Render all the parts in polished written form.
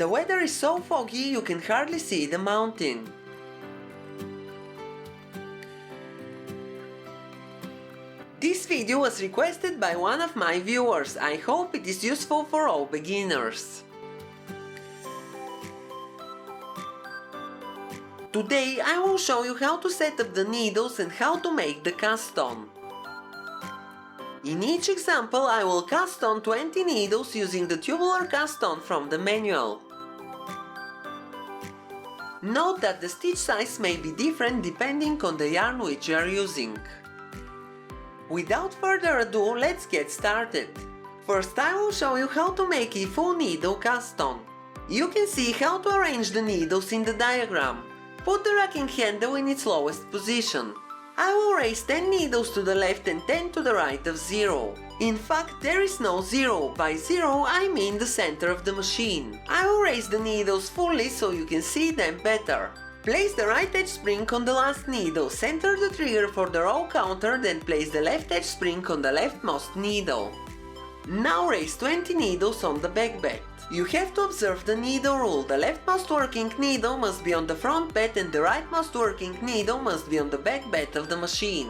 The weather is so foggy you can hardly see the mountain. This video was requested by one of my viewers. I hope it is useful for all beginners. Today I will show you how to set up the needles and how to make the cast on. In each example I will cast on 20 needles using the tubular cast on from the manual. Note that the stitch size may be different depending on the yarn which you are using. Without further ado, let's get started. First I will show you how to make a full needle cast on. You can see how to arrange the needles in the diagram. Put the racking handle in its lowest position. I will raise 10 needles to the left and 10 to the right of 0. In fact, there is no 0. By 0 I mean the center of the machine. I will raise the needles fully so you can see them better. Place the right edge spring on the last needle, center the trigger for the row counter, then place the left edge spring on the leftmost needle. Now raise 20 needles on the back bed. You have to observe the needle rule. The leftmost working needle must be on the front bed and the rightmost working needle must be on the back bed of the machine.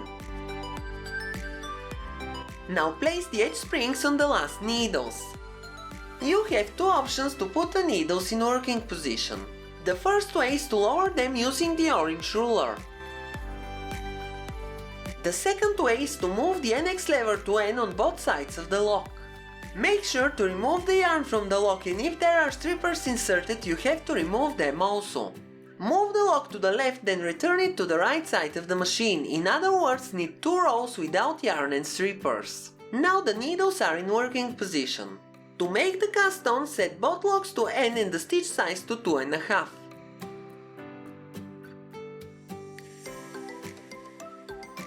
Now place the edge springs on the last needles. You have two options to put the needles in working position. The first way is to lower them using the orange ruler. The second way is to move the NX lever to N on both sides of the lock. Make sure to remove the yarn from the lock, and if there are strippers inserted you have to remove them also. Move the lock to the left, then return it to the right side of the machine. In other words, knit 2 rows without yarn and strippers. Now the needles are in working position. To make the cast on, set both locks to N and the stitch size to 2.5.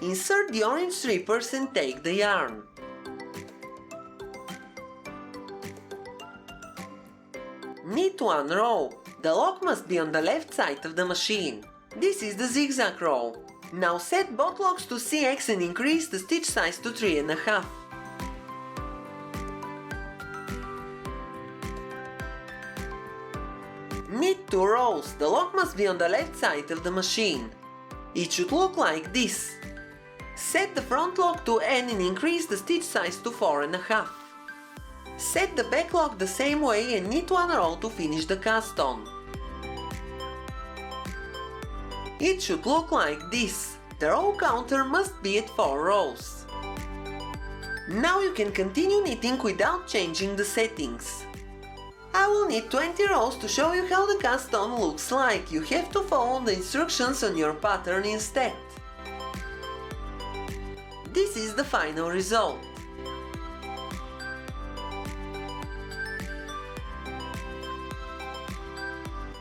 Insert the orange strippers and take the yarn. Knit 1 row. The lock must be on the left side of the machine. This is the zigzag row. Now set both locks to CX and increase the stitch size to 3.5. Knit 2 rows. The lock must be on the left side of the machine. It should look like this. Set the front lock to N and increase the stitch size to 4.5. Set the back lock the same way and knit 1 row to finish the cast on. It should look like this. The row counter must be at 4 rows. Now you can continue knitting without changing the settings. I will knit 20 rows to show you how the cast on looks like. You have to follow the instructions on your pattern instead. This is the final result.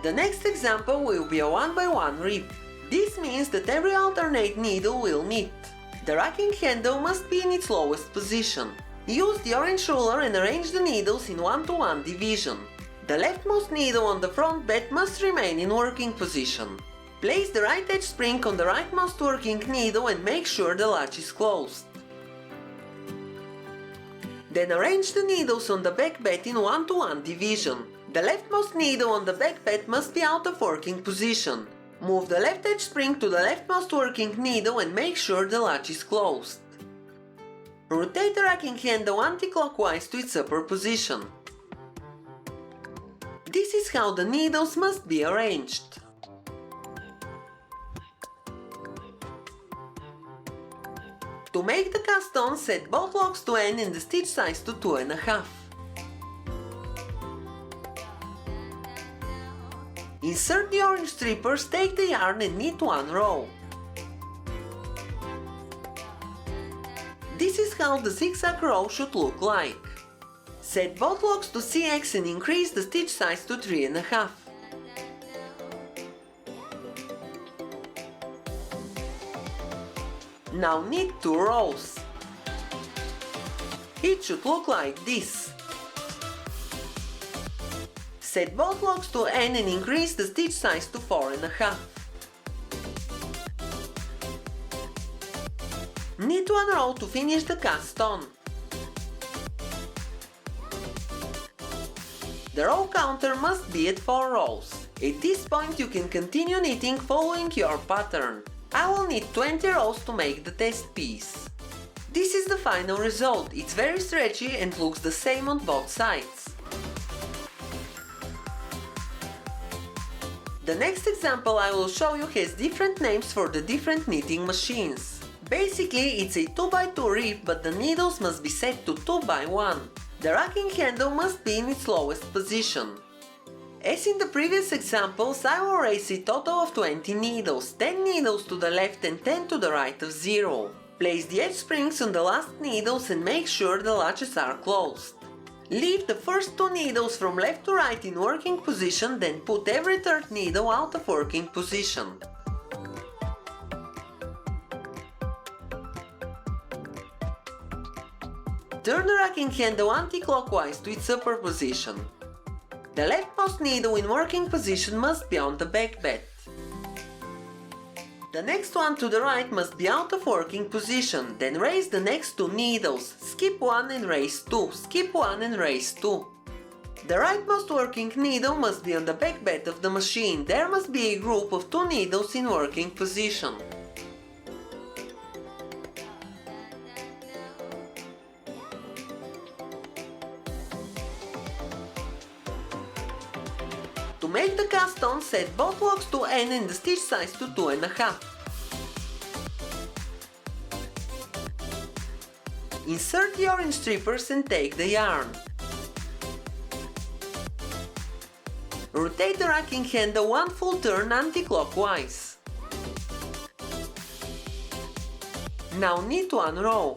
The next example will be a 1x1 rib. This means that every alternate needle will knit. The racking handle must be in its lowest position. Use the orange ruler and arrange the needles in 1-to-1 division. The leftmost needle on the front bed must remain in working position. Place the right edge spring on the rightmost working needle and make sure the latch is closed. Then arrange the needles on the back bed in 1-to-1 division. The leftmost needle on the back bed must be out of working position. Move the left edge spring to the leftmost working needle and make sure the latch is closed. Rotate the racking handle anti-clockwise to its upper position. This is how the needles must be arranged. To make the cast on, set both locks to N and the stitch size to 2.5. Insert the orange strippers, take the yarn and knit 1 row. This is how the zigzag row should look like. Set both locks to CX and increase the stitch size to 3.5. Now knit 2 rows. It should look like this. Set both locks to N and increase the stitch size to 4.5. Knit 1 row to finish the cast on. The row counter must be at 4 rows. At this point you can continue knitting following your pattern. I will knit 20 rows to make the test piece. This is the final result. It's very stretchy and looks the same on both sides. The next example I will show you has different names for the different knitting machines. Basically it's a 2x2 rib, but the needles must be set to 2x1. The racking handle must be in its lowest position. As in the previous examples, I will raise a total of 20 needles, 10 needles to the left and 10 to the right of 0. Place the edge springs on the last needles and make sure the latches are closed. Leave the first 2 needles from left to right in working position, then put every third needle out of working position. Turn the racking handle anti-clockwise to its upper position. The leftmost needle in working position must be on the back bed. The next one to the right must be out of working position, then raise the next 2 needles, skip 1 and raise 2, skip 1 and raise 2. The rightmost working needle must be on the back bed of the machine. There must be a group of 2 needles in working position. To make the cast on, set both locks to N and the stitch size to 2.5. Insert the orange strippers and take the yarn. Rotate the racking handle 1 full turn anti-clockwise. Now knit 1 row.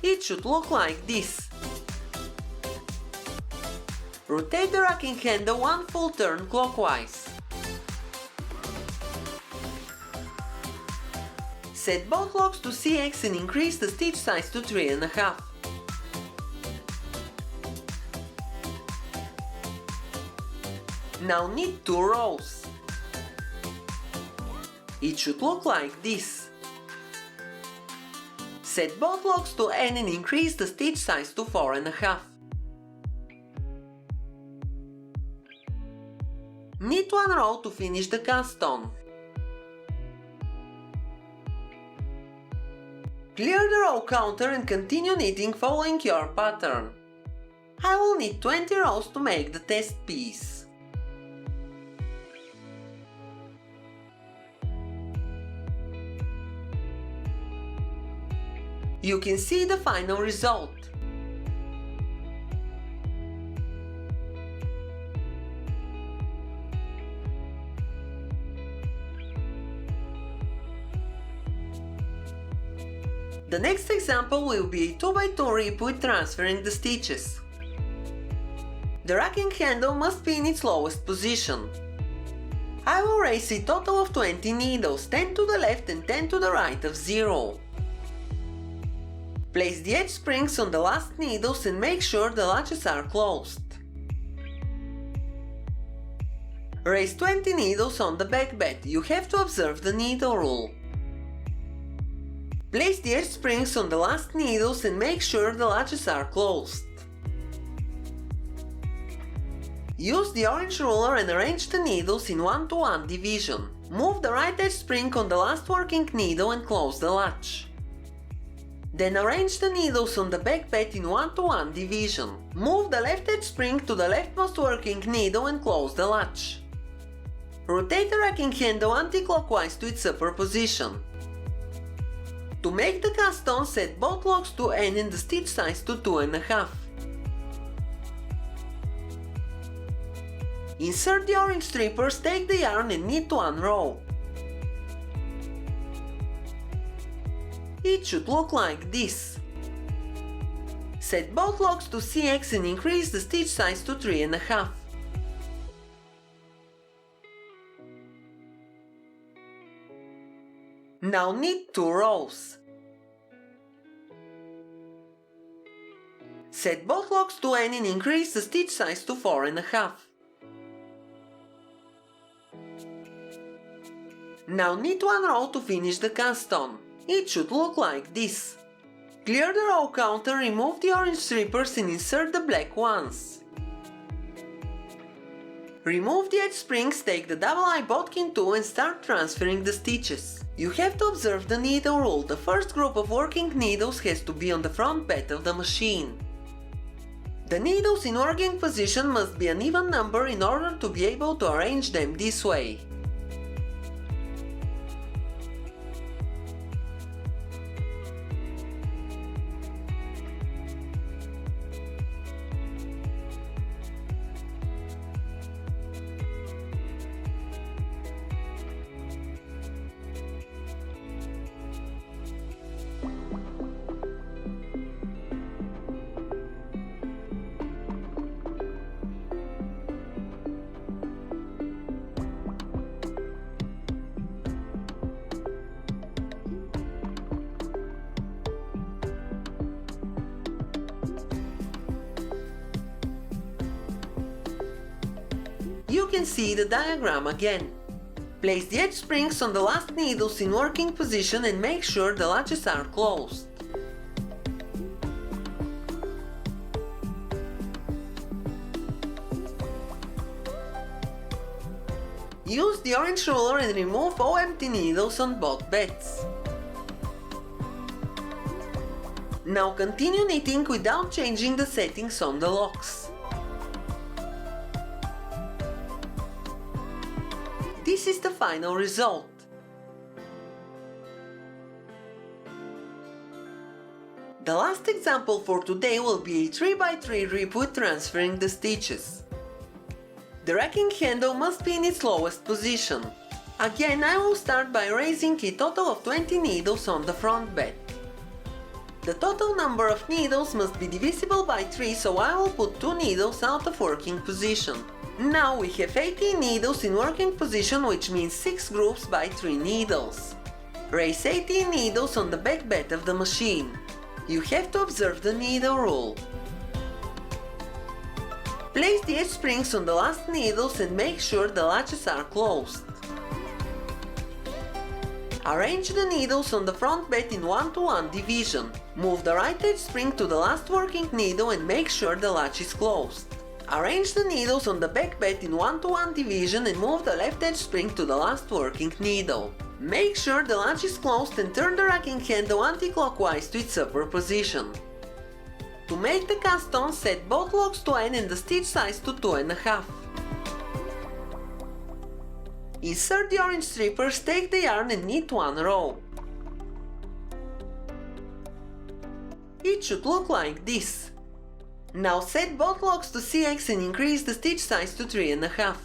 It should look like this. Rotate the racking handle 1 full turn clockwise. Set both locks to CX and increase the stitch size to 3.5. Now knit 2 rows. It should look like this. Set both locks to N and increase the stitch size to 4.5. Knit 1 row to finish the cast on. Clear the row counter and continue knitting following your pattern. I will knit 20 rows to make the test piece. You can see the final result. The next example will be a 2x2 rib with transferring the stitches. The racking handle must be in its lowest position. I will raise a total of 20 needles, 10 to the left and 10 to the right of 0. Place the edge springs on the last needles and make sure the latches are closed. Raise 20 needles on the back bed. You have to observe the needle rule. Place the edge springs on the last needles and make sure the latches are closed. Use the orange ruler and arrange the needles in 1-to-1 division. Move the right edge spring on the last working needle and close the latch. Then arrange the needles on the back bed in 1-to-1 division. Move the left edge spring to the leftmost working needle and close the latch. Rotate the racking handle anti-clockwise to its upper position. To make the cast on, set both locks to N and the stitch size to 2.5. Insert the orange strippers, take the yarn and knit 1 row. It should look like this. Set both locks to CX and increase the stitch size to 3.5. Now knit 2 rows. Set both locks to N and increase the stitch size to 4.5. Now knit 1 row to finish the cast on. It should look like this. Clear the row counter, remove the orange strippers and insert the black ones. Remove the edge springs, take the double-eye bodkin tool and start transferring the stitches. You have to observe the needle rule. The first group of working needles has to be on the front bed of the machine. The needles in working position must be an even number in order to be able to arrange them this way. You can see the diagram again. Place the edge springs on the last needles in working position and make sure the latches are closed. Use the orange ruler and remove all empty needles on both beds. Now continue knitting without changing the settings on the locks. This is the final result. The last example for today will be a 3x3 rib with transferring the stitches. The racking handle must be in its lowest position. Again, I will start by raising a total of 20 needles on the front bed. The total number of needles must be divisible by 3, so I will put 2 needles out of working position. Now we have 18 needles in working position, which means 6 groups by 3 needles. Raise 18 needles on the back bed of the machine. You have to observe the needle rule. Place the edge springs on the last needles and make sure the latches are closed. Arrange the needles on the front bed in 1-to-1 division. Move the right edge spring to the last working needle and make sure the latch is closed. Arrange the needles on the back bed in 1-to-1 division and move the left edge spring to the last working needle. Make sure the latch is closed and turn the racking handle anti-clockwise to its upper position. To make the cast on, set both locks to N and the stitch size to 2.5. Insert the orange strippers, take the yarn and knit 1 row. It should look like this. Now set both locks to CX and increase the stitch size to 3.5.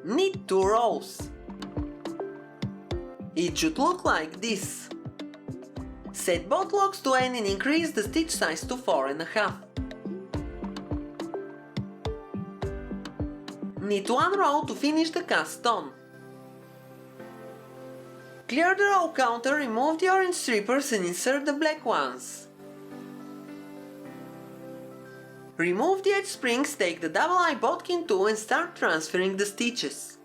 Knit 2 rows. It should look like this. Set both locks to N and increase the stitch size to 4.5. Knit 1 row to finish the cast on. Clear the row counter, remove the orange strippers and insert the black ones. Remove the edge springs, take the double-eye bodkin tool and start transferring the stitches.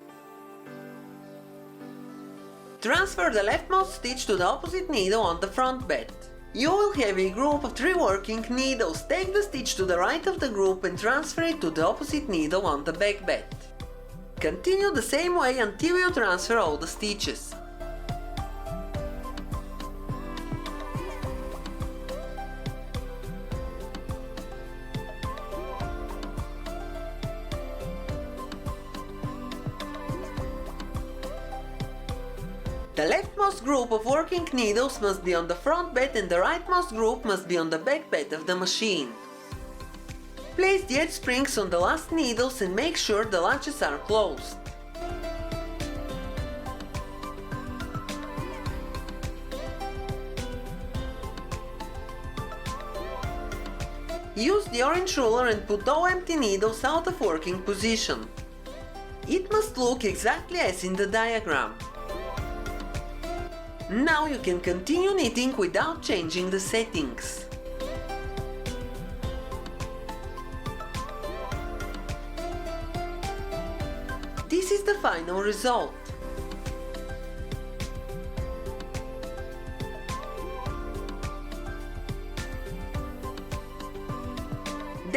Transfer the leftmost stitch to the opposite needle on the front bed. You will have a group of 3 working needles. Take the stitch to the right of the group and transfer it to the opposite needle on the back bed. Continue the same way until you transfer all the stitches. The leftmost group of working needles must be on the front bed and the rightmost group must be on the back bed of the machine. Place the edge springs on the last needles and make sure the latches are closed. Use the orange ruler and put all empty needles out of working position. It must look exactly as in the diagram. Now you can continue knitting without changing the settings. This is the final result.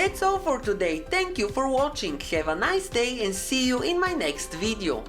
That's all for today, thank you for watching, have a nice day and see you in my next video.